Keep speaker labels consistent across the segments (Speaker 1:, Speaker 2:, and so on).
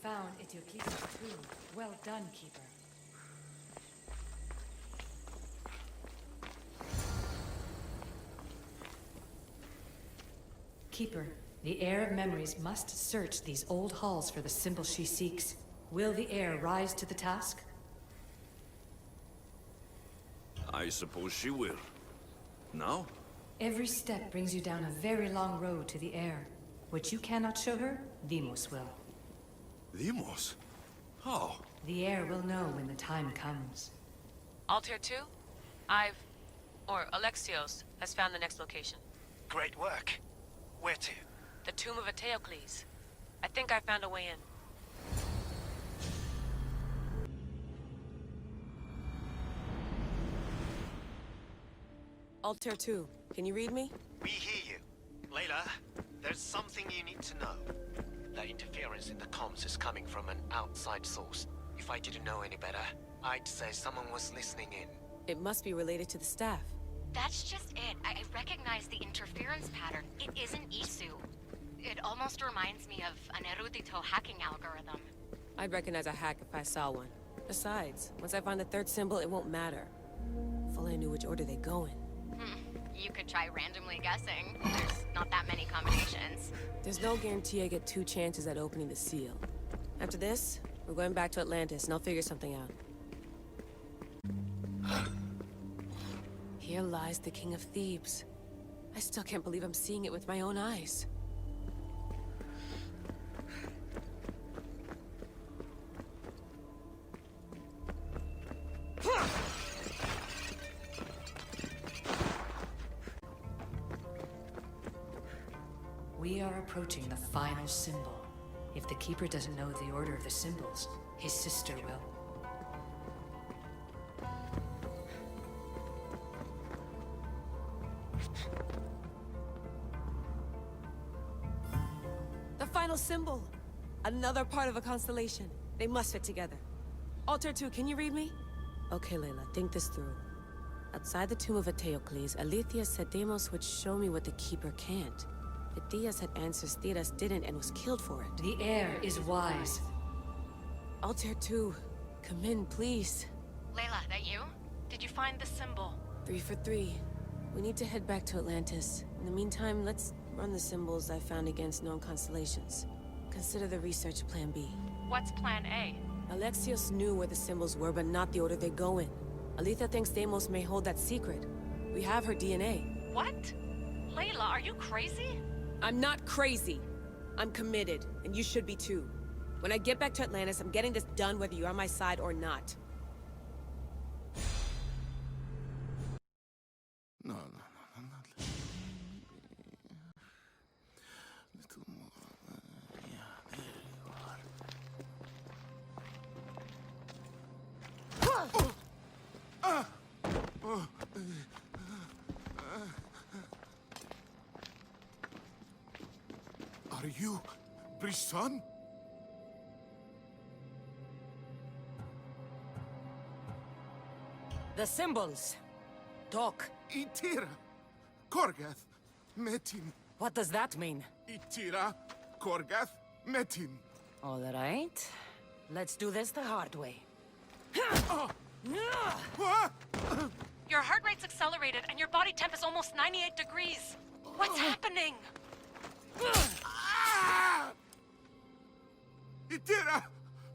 Speaker 1: found Eteocles' tomb. Well done, Keeper. Keeper, the Heir of Memories must search these old halls for the symbol she seeks. Will the Heir rise to the task?
Speaker 2: I suppose she will. Now?
Speaker 1: Every step brings you down a very long road to the Heir. What you cannot show her, Deimos will.
Speaker 2: Deimos? How?
Speaker 1: The Heir will know when the time comes.
Speaker 3: Altair 2? Alexios has found the next location.
Speaker 4: Great work. Where to?
Speaker 3: The tomb of Eteocles. I think I found a way in.
Speaker 5: Altair 2, can you read me?
Speaker 4: We hear you. Layla, there's something you need to know. The interference in the comms is coming from an outside source. If I didn't know any better, I'd say someone was listening in.
Speaker 5: It must be related to the staff.
Speaker 6: That's just it. I recognize the interference pattern. It isn't Isu. It almost reminds me of an erudito hacking algorithm.
Speaker 5: I'd recognize a hack if I saw one. Besides, once I find the third symbol, it won't matter. If only I knew which order they go in.
Speaker 6: You could try randomly guessing. There's not that many combinations.
Speaker 5: There's no guarantee I get 2 chances at opening the seal. After this, we're going back to Atlantis, and I'll figure something out. Here lies the King of Thebes. I still can't believe I'm seeing it with my own eyes.
Speaker 1: We are approaching the final symbol. If the Keeper doesn't know the order of the symbols, his sister will.
Speaker 5: The final symbol! Another part of a constellation. They must fit together. Altair 2, can you read me? Okay, Layla, think this through. Outside the tomb of Eteocles, Alethea said Deimos would show me what the Keeper can't. But Diaz had answers Theras didn't and was killed for it.
Speaker 1: The Heir is wise.
Speaker 5: Altair 2, come in, please.
Speaker 6: Layla, that you? Did you find the symbol?
Speaker 5: 3 for 3. We need to head back to Atlantis. In the meantime, let's run the symbols I found against known constellations. Consider the research plan B.
Speaker 3: What's plan A?
Speaker 5: Alexios knew where the symbols were, but not the order they go in. Aletha thinks Deimos may hold that secret. We have her DNA.
Speaker 3: What? Layla, are you crazy?
Speaker 5: I'm not crazy. I'm committed, and you should be too. When I get back to Atlantis, I'm getting this done whether you're on my side or not.
Speaker 2: No. Little more. Yeah, there you are. Are you Brisson?
Speaker 7: The symbols. Talk.
Speaker 2: Itira, Korgath, Metin.
Speaker 7: What does that mean?
Speaker 2: Itira, Korgath, Metin.
Speaker 7: All right. Let's do this the hard way.
Speaker 2: What?
Speaker 3: Your heart rate's accelerated and your body temp is almost 98 degrees. What's happening?
Speaker 2: Itira,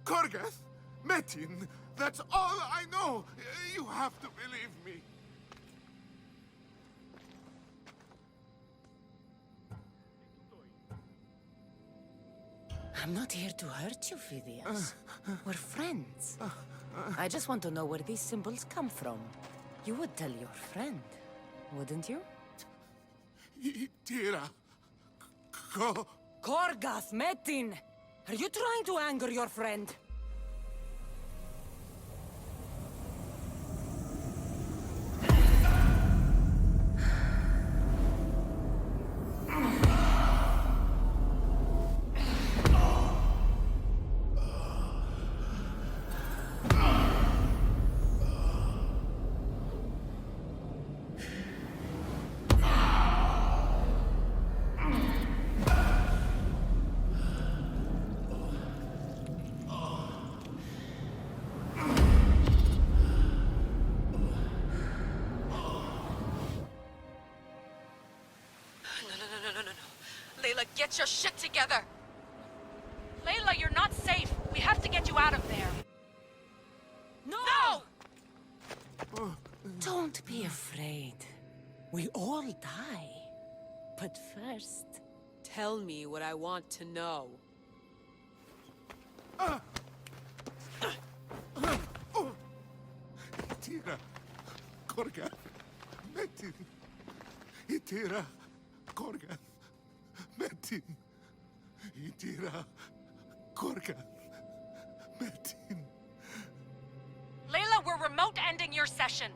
Speaker 2: Korgath, Metin. That's all I know. You have to believe me.
Speaker 7: I'm not here to hurt you, Phidias. We're friends. I just want to know where these symbols come from. You would tell your friend, wouldn't you?
Speaker 2: Itira,
Speaker 7: Korgath, Metin! Are you trying to anger your friend?
Speaker 3: get your shit together! Layla, you're not safe. We have to get you out of there. No!
Speaker 7: Don't be afraid. We all die. But first...
Speaker 5: Tell me what I want to know.
Speaker 2: Itira, Korgath, Metin. Itira, Korgath, Metin. Itira, Korgath, Metin.
Speaker 3: Layla, we're remote ending your session.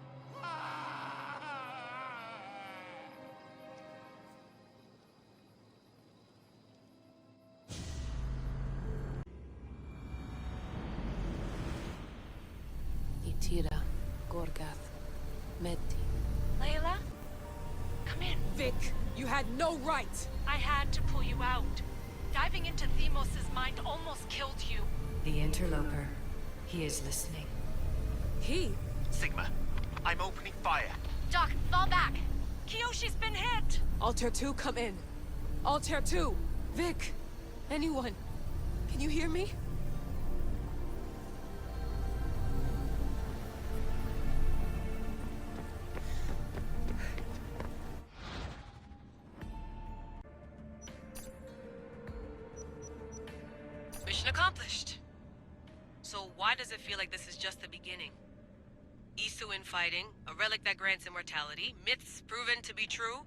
Speaker 5: Itira, Gorgath, Meti.
Speaker 3: Layla? Come in.
Speaker 5: Vic, you had no right!
Speaker 3: I had to pull you out. Diving into Themos' mind almost killed you.
Speaker 1: The interloper. He is listening.
Speaker 5: He?
Speaker 4: Sigma, I'm opening fire.
Speaker 6: Doc, fall back.
Speaker 3: Kiyoshi's been hit!
Speaker 5: Altair 2, come in. Altair 2! Vic! Anyone? Can you hear me?
Speaker 8: Mission accomplished. So why does it feel like this is just the beginning? Isu infighting, a relic that grants immortality, myths proven to be true?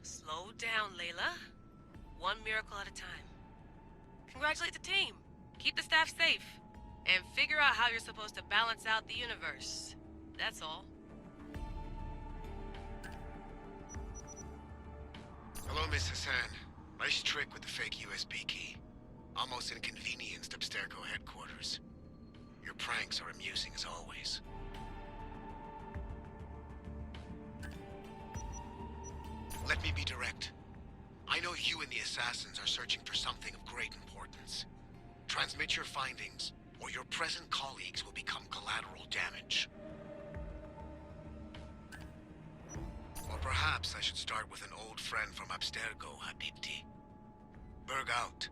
Speaker 8: Slow down, Layla. One miracle at a time. Congratulate the team. Keep the staff safe. And figure out how you're supposed to balance out the universe. That's all.
Speaker 9: Hello, Miss Hassan. Nice trick with the fake USB key. Almost inconvenienced Abstergo headquarters. Your pranks are amusing as always. Let me be direct. I know you and the assassins are searching for something of great importance. Transmit your findings, or your present colleagues will become collateral damage. Or perhaps I should start with an old friend from Abstergo, Habibti. Berg out.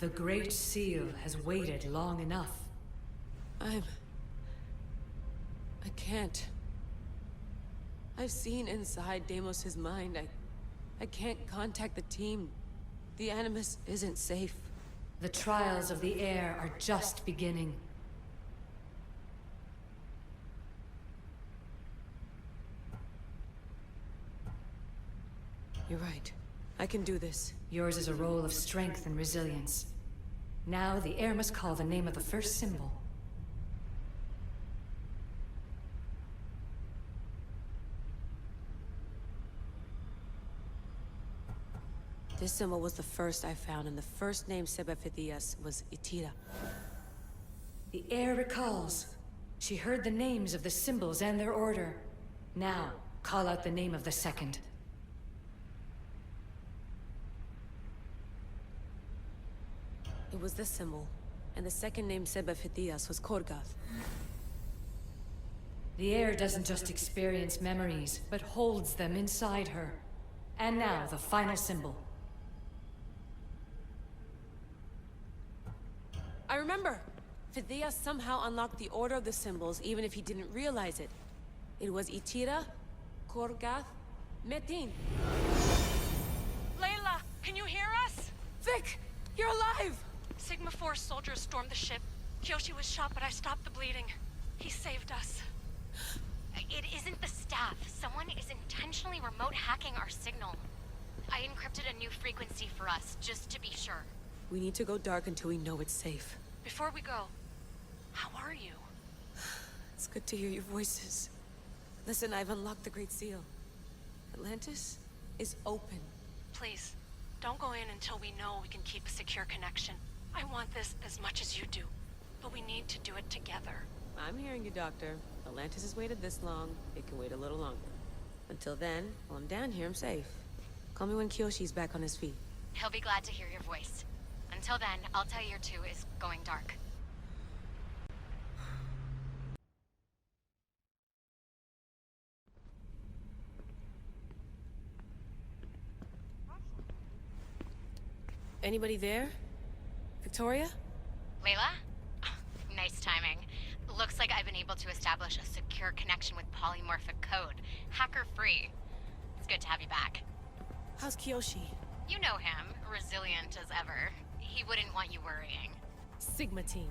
Speaker 1: The Great Seal has waited long enough.
Speaker 5: I can't. I've seen inside Deimos' mind. I can't contact the team. The Animus isn't safe.
Speaker 1: The trials of the air are just beginning.
Speaker 5: You're right. I can do this.
Speaker 1: Yours is a role of strength and resilience. Now the air must call the name of the first symbol.
Speaker 5: This symbol was the first I found, and the first name Sebefithias was Itira.
Speaker 1: The air recalls. She heard the names of the symbols and their order. Now, call out the name of the second.
Speaker 5: It was this symbol, and the second name Sebefithias was Korgath.
Speaker 1: The air doesn't just experience memories, but holds them inside her. And now, the final symbol.
Speaker 5: I remember! Fithias somehow unlocked the order of the symbols, even if he didn't realize it. It was Itira, Korgath, Metin.
Speaker 3: Layla, can you hear us?
Speaker 5: Vic! You're alive!
Speaker 3: Sigma 4 soldiers stormed the ship. Kyoshi was shot, but I stopped the bleeding. He saved us.
Speaker 6: It isn't the staff. Someone is intentionally remote hacking our signal. I encrypted a new frequency for us, just to be sure.
Speaker 5: We need to go dark until we know it's safe.
Speaker 3: Before we go, how are you?
Speaker 5: It's good to hear your voices. Listen, I've unlocked the Great Seal. Atlantis is open.
Speaker 3: Please, don't go in until we know we can keep a secure connection. I want this as much as you do. But we need to do it together.
Speaker 5: I'm hearing you, Doctor. Atlantis has waited this long. It can wait a little longer. Until then, while I'm down here, I'm safe. Call me when Kyoshi's back on his feet.
Speaker 6: He'll be glad to hear your voice. Until then, Altair 2 is going dark.
Speaker 5: Anybody there? Victoria?
Speaker 6: Layla? Nice timing. Looks like I've been able to establish a secure connection with polymorphic code. Hacker-free. It's good to have you back.
Speaker 5: How's Kyoshi?
Speaker 6: You know him, resilient as ever. He wouldn't want you worrying.
Speaker 5: Sigma team.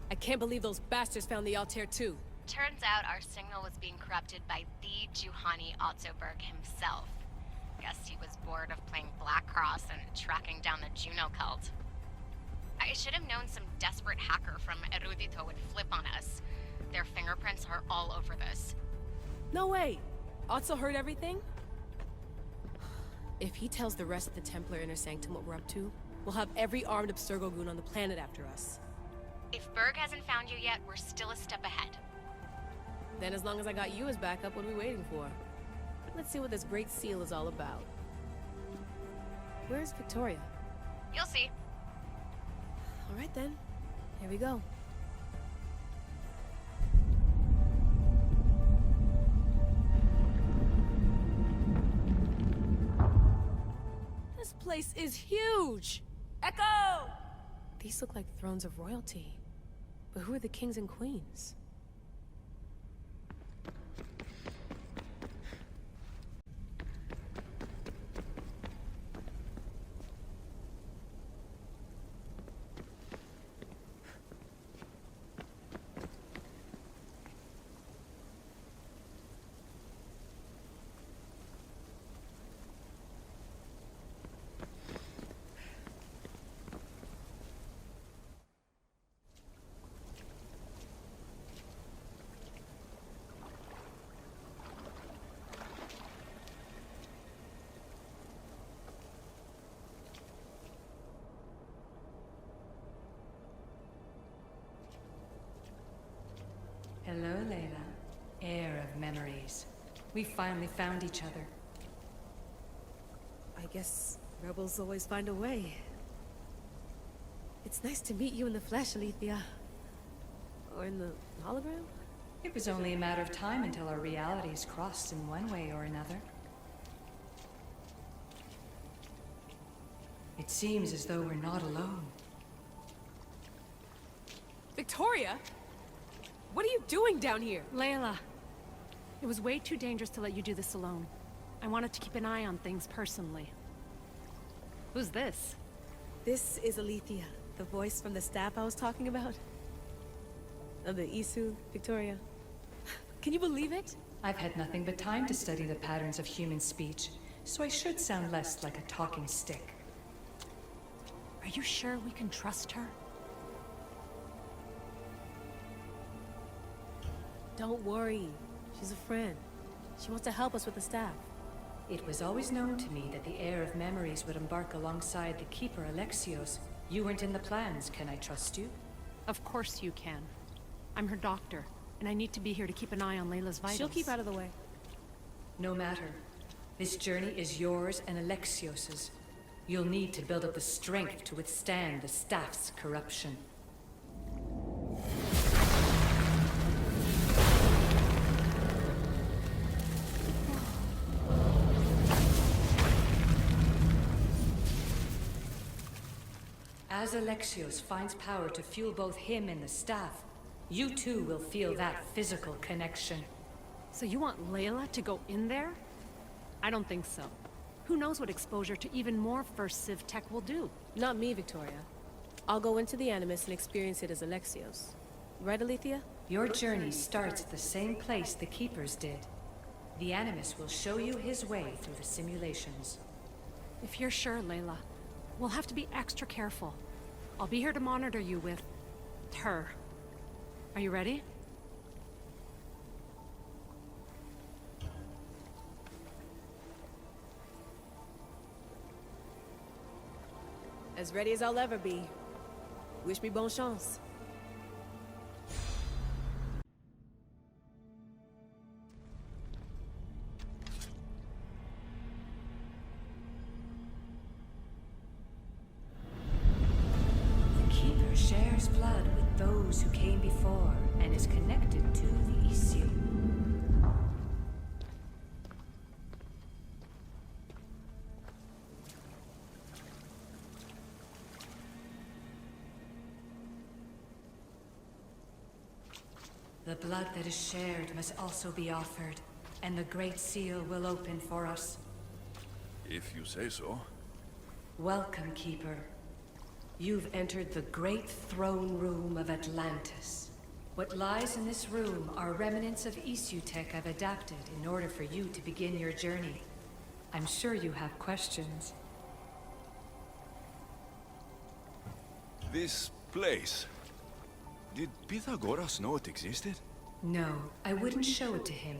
Speaker 5: I can't believe those bastards found the Altair 2.
Speaker 6: Turns out our signal was being corrupted by the Juhani Otzoberg himself. Guess he was bored of playing Black Cross and tracking down the Juno cult. I should have known some desperate hacker from Erudito would flip on us. Their fingerprints are all over this.
Speaker 5: No way! Otso heard everything? If he tells the rest of the Templar Inner Sanctum what we're up to, we'll have every armed Abstergo goon on the planet after us.
Speaker 6: If Berg hasn't found you yet, we're still a step ahead.
Speaker 5: Then as long as I got you as backup, what are we waiting for? Let's see what this Great Seal is all about. Where's Victoria?
Speaker 6: You'll see.
Speaker 5: All right then. Here we go. This place is huge! Echo! These look like thrones of royalty. But who are the kings and queens?
Speaker 1: Hello, Layla. Heir of memories. We finally found each other.
Speaker 5: I guess rebels always find a way. It's nice to meet you in the flesh, Alethea. Or in the hologram?
Speaker 1: It was only a matter of time until our realities crossed in one way or another. It seems as though we're not alone.
Speaker 5: Victoria? What are you doing down here?
Speaker 3: Layla, it was way too dangerous to let you do this alone. I wanted to keep an eye on things personally. Who's this?
Speaker 5: This is Alethea, the voice from the staff I was talking about. Of the Isu, Victoria. Can you believe it?
Speaker 1: I've had nothing but time to study the patterns of human speech, so I should sound less like a talking stick.
Speaker 3: Are you sure we can trust her?
Speaker 5: Don't worry. She's a friend. She wants to help us with the staff.
Speaker 1: It was always known to me that the heir of memories would embark alongside the keeper Alexios. You weren't in the plans. Can I trust you?
Speaker 3: Of course you can. I'm her doctor, and I need to be here to keep an eye on Layla's vitals.
Speaker 5: She'll keep out of the way.
Speaker 1: No matter. This journey is yours and Alexios's. You'll need to build up the strength to withstand the staff's corruption. As Alexios finds power to fuel both him and the staff, you too will feel that physical connection.
Speaker 3: So you want Layla to go in there? I don't think so. Who knows what exposure to even more First Civ tech will do?
Speaker 5: Not me, Victoria. I'll go into the Animus and experience it as Alexios. Right, Alethea?
Speaker 1: Your journey starts at the same place the Keepers did. The Animus will show you his way through the simulations.
Speaker 3: If you're sure, Layla, we'll have to be extra careful. I'll be here to monitor you with her. Are you ready?
Speaker 5: As ready as I'll ever be. Wish me bonne chance.
Speaker 1: those who came before and is connected to the issue. The blood that is shared must also be offered, and the Great Seal will open for us.
Speaker 10: If you say so.
Speaker 1: Welcome, Keeper. You've entered the great throne room of Atlantis. What lies in this room are remnants of Issue tech I've adapted in order for you to begin your journey. I'm sure you have questions.
Speaker 10: This place. Did Pythagoras know it existed?
Speaker 1: No, I wouldn't show it to him.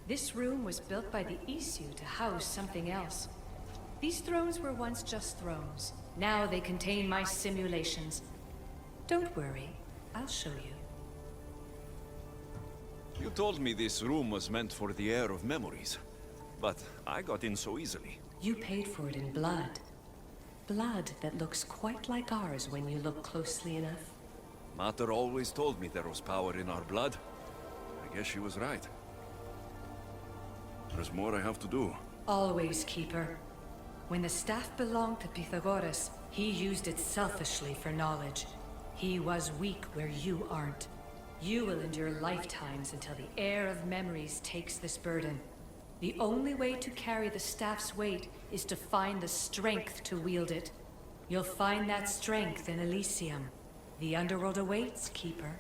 Speaker 1: This room was built by the Issue to house something else. These thrones were once just thrones. Now they contain my simulations. Don't worry, I'll show you.
Speaker 10: You told me this room was meant for the heir of memories, but I got in so easily.
Speaker 1: You paid for it in blood. Blood that looks quite like ours when you look closely enough.
Speaker 10: Mater always told me there was power in our blood. I guess she was right. There's more I have to do.
Speaker 1: Always, Keeper. When the staff belonged to Pythagoras, he used it selfishly for knowledge. He was weak where you aren't. You will endure lifetimes until the heir of memories takes this burden. The only way to carry the staff's weight is to find the strength to wield it. You'll find that strength in Elysium. The underworld awaits, Keeper.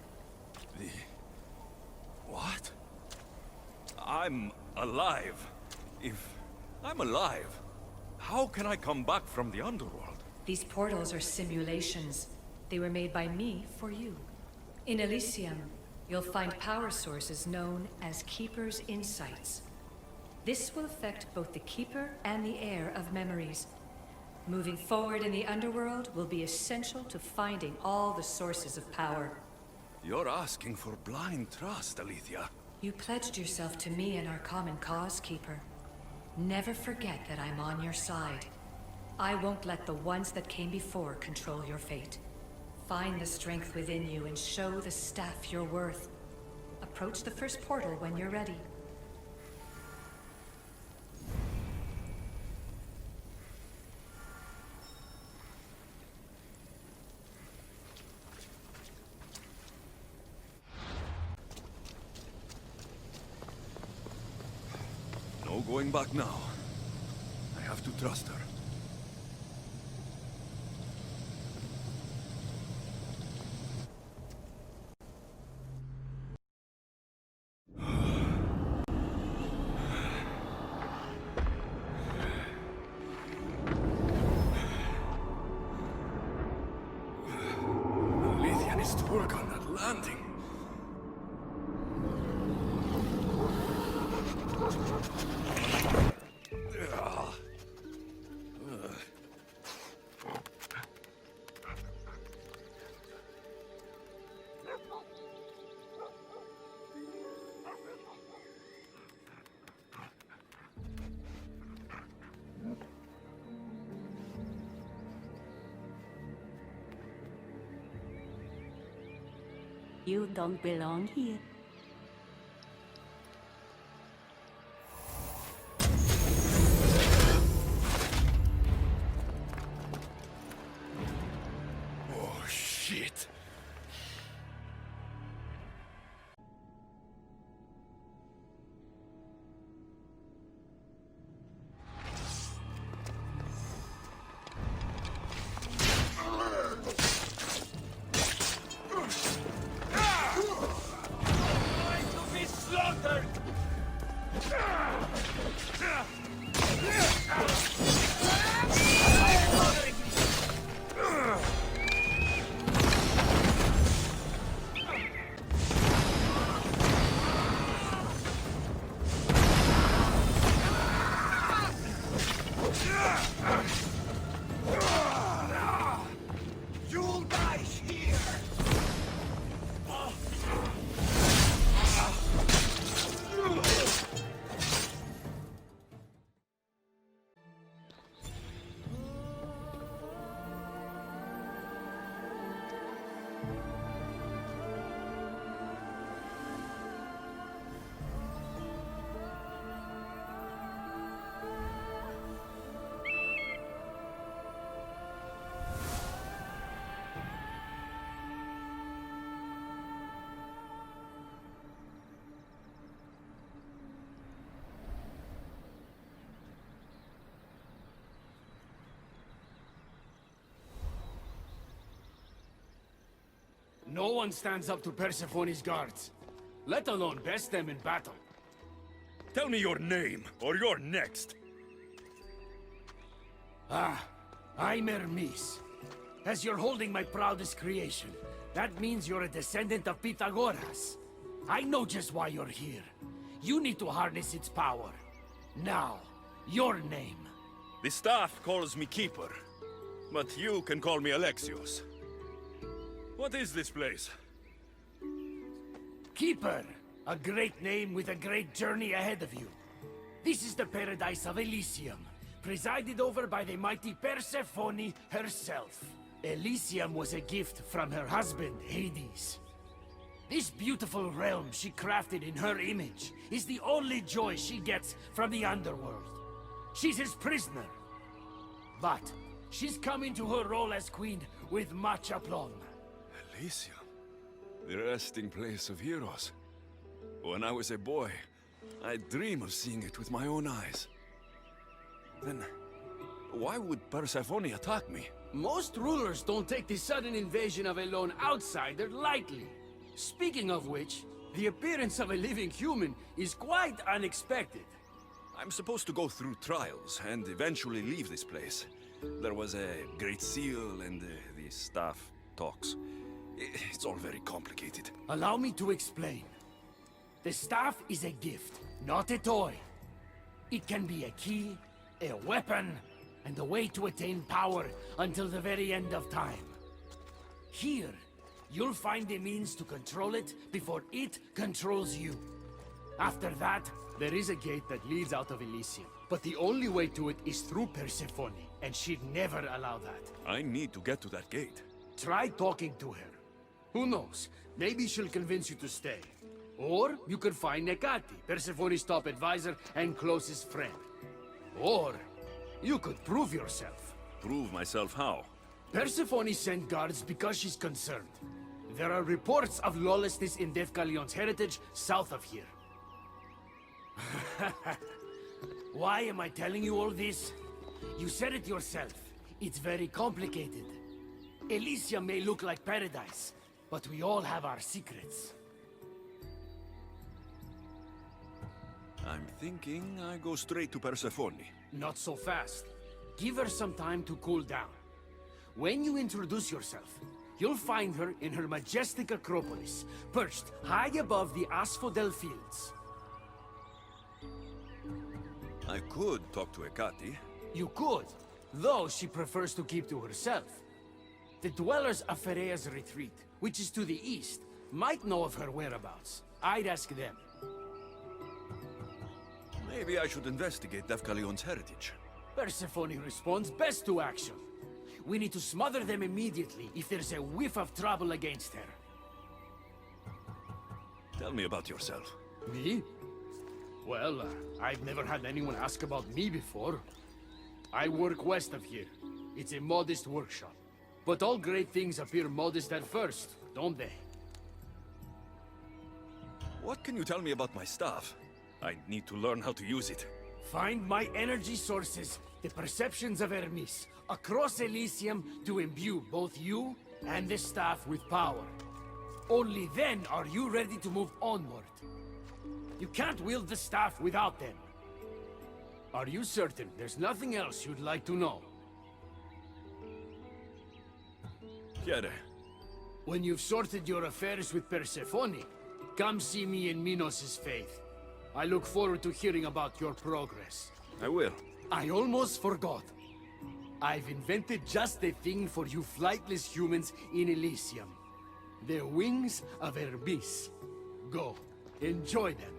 Speaker 10: What? I'm alive. If I'm alive, how can I come back from the underworld?
Speaker 1: These portals are simulations. They were made by me for you. In Elysium, you'll find power sources known as Keeper's Insights. This will affect both the Keeper and the heir of memories. Moving forward in the underworld will be essential to finding all the sources of power.
Speaker 10: You're asking for blind trust, Alethea.
Speaker 1: You pledged yourself to me and our common cause, Keeper. Never forget that I'm on your side. I won't let the ones that came before control your fate. Find the strength within you and show the staff your worth. Approach the first portal when you're ready.
Speaker 10: No going back now. I have to trust her. Alethea needs to work on that landing.
Speaker 7: You don't belong here.
Speaker 10: Oh, shit.
Speaker 2: You'll die here!
Speaker 11: No one stands up to Persephone's guards, let alone best them in battle.
Speaker 10: Tell me your name, or you're next.
Speaker 11: I'm Hermes. As you're holding my proudest creation, that means you're a descendant of Pythagoras. I know just why you're here. You need to harness its power. Now, your name.
Speaker 10: The staff calls me Keeper, but you can call me Alexios. What is this place?
Speaker 11: Keeper, a great name with a great journey ahead of you. This is the paradise of Elysium, presided over by the mighty Persephone herself. Elysium was a gift from her husband, Hades. This beautiful realm she crafted in her image is the only joy she gets from the underworld. She's his prisoner. But she's come into her role as queen with much aplomb.
Speaker 10: Elysium, the resting place of heroes. When I was a boy, I'd dream of seeing it with my own eyes. Then, why would Persephone attack me?
Speaker 11: Most rulers don't take the sudden invasion of a lone outsider lightly. Speaking of which, the appearance of a living human is quite unexpected.
Speaker 10: I'm supposed to go through trials and eventually leave this place. There was a great seal and the staff talks. It's all very complicated.
Speaker 11: Allow me to explain. The staff is a gift, not a toy. It can be a key, a weapon, and a way to attain power until the very end of time. Here, you'll find the means to control it before it controls you. After that, there is a gate that leads out of Elysium. But the only way to it is through Persephone, and she'd never allow that.
Speaker 10: I need to get to that gate.
Speaker 11: Try talking to her. Who knows? Maybe she'll convince you to stay. Or you could find Nekati, Persephone's top advisor and closest friend. Or you could prove yourself.
Speaker 10: Prove myself how?
Speaker 11: Persephone sent guards because she's concerned. There are reports of lawlessness in Defkalion's heritage south of here. Why am I telling you all this? You said it yourself. It's very complicated. Elysium may look like paradise, but we all have our secrets.
Speaker 10: I'm thinking I go straight to Persephone.
Speaker 11: Not so fast. Give her some time to cool down. When you introduce yourself, you'll find her in her majestic acropolis, perched high above the asphodel fields.
Speaker 10: I could talk to Ekati.
Speaker 11: You could, though she prefers to keep to herself. The dwellers of Pherea's retreat, which is to the east, might know of her whereabouts. I'd ask them.
Speaker 10: Maybe I should investigate Defkalion's heritage.
Speaker 11: Persephone responds best to action. We need to smother them immediately if there's a whiff of trouble against her.
Speaker 10: Tell me about yourself.
Speaker 11: Me? Well, I've never had anyone ask about me before. I work west of here. It's a modest workshop. But all great things appear modest at first, don't they?
Speaker 10: What can you tell me about my staff? I need to learn how to use it.
Speaker 11: Find my energy sources, the perceptions of Hermes, across Elysium to imbue both you and the staff with power. Only then are you ready to move onward. You can't wield the staff without them. Are you certain there's nothing else you'd like to know?
Speaker 10: Chiede.
Speaker 11: When you've sorted your affairs with Persephone, come see me in Minos' faith. I look forward to hearing about your progress.
Speaker 10: I will.
Speaker 11: I almost forgot. I've invented just the thing for you flightless humans in Elysium. The wings of Hermes. Go, enjoy them.